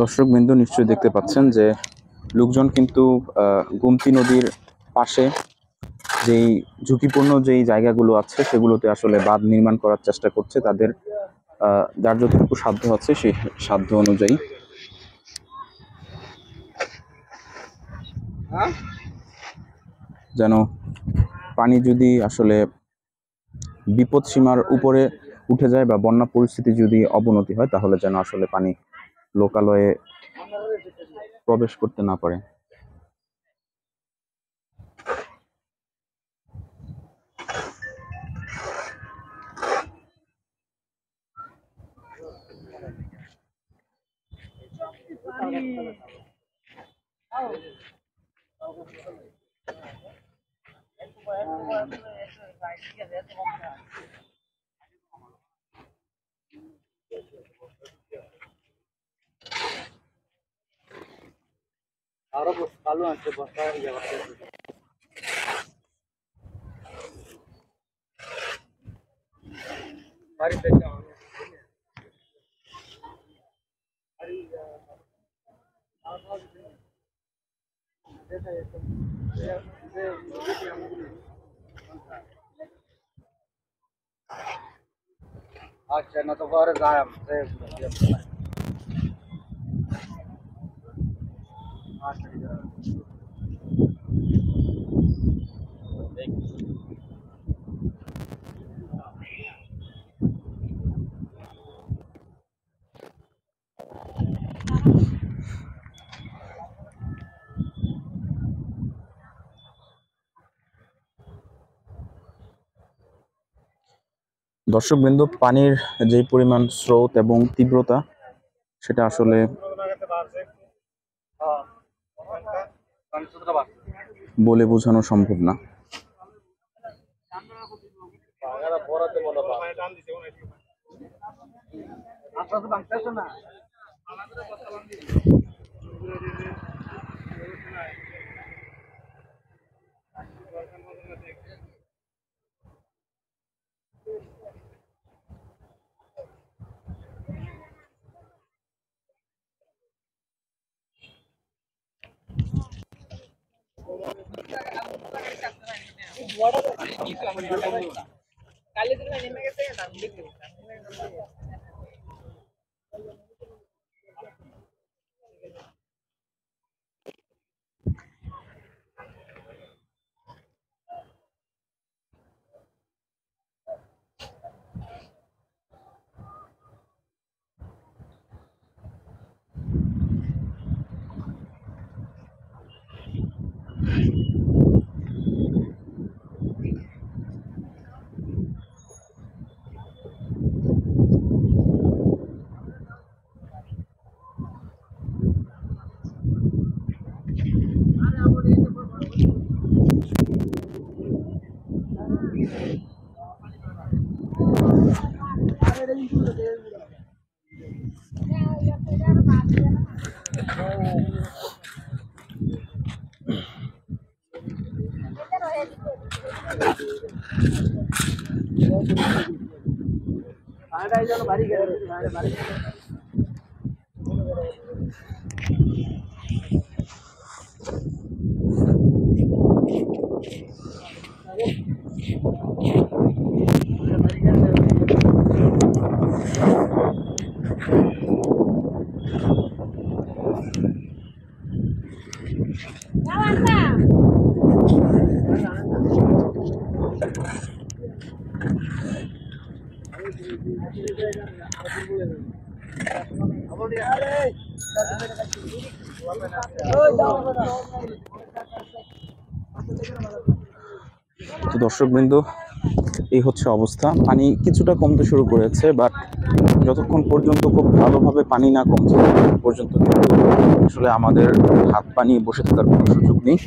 দর্শক বিন্দু নিশ্চয়ই দেখতে পাচ্ছেন যে লোকজন কিন্তু গোমতী নদীর পাশে যেই ঝুঁকিপূর্ণ যেই জায়গাগুলো আছে সেগুলোতে আসলে বাঁধ নির্মাণ করার চেষ্টা করছে তাদের যার যতটুকু সাধ্য আছে সেই সাধ্য অনুযায়ী। যেন পানি যদি আসলে বিপদ সীমার উপরে উঠে যায় বা বন্যা পরিস্থিতি যদি অবনতি হয় তাহলে যেন আসলে পানি লোকালয়ে প্রবেশ করতে না পারে। আরো ভালো আছে বস্তা বাড়িতে अच्छा ना तो घर जाए हमसे দর্শকবৃন্দ, পানির যে পরিমাণ স্রোত এবং তীব্রতা সেটা আসলে বলে বোঝানো সম্ভব না। তো দর্শকবৃন্দ, এই হচ্ছে অবস্থা। পানি কিছুটা কমতে শুরু করেছে, বাট যতক্ষণ পর্যন্ত খুব ভালোভাবে পানি না কমছে ততক্ষণ পর্যন্ত কিন্তু আসলে আমাদের হাত পা নিয়ে বসে থাকার কোনো সুযোগ নেই।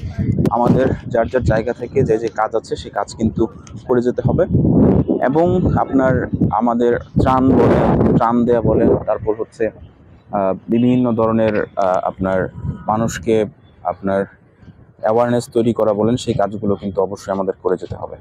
আমাদের যার যার জায়গা থেকে যে যে কাজ আছে সেই কাজ কিন্তু করে যেতে হবে। এবং আপনার আমাদের ত্রাণ দেয়া বলেন, তারপর হচ্ছে বিভিন্ন ধরনের আপনার মানুষকে আপনার অ্যাওয়ারনেস তৈরি করা বলেন, সেই কাজগুলো কিন্তু অবশ্যই আমাদের করে যেতে হবে।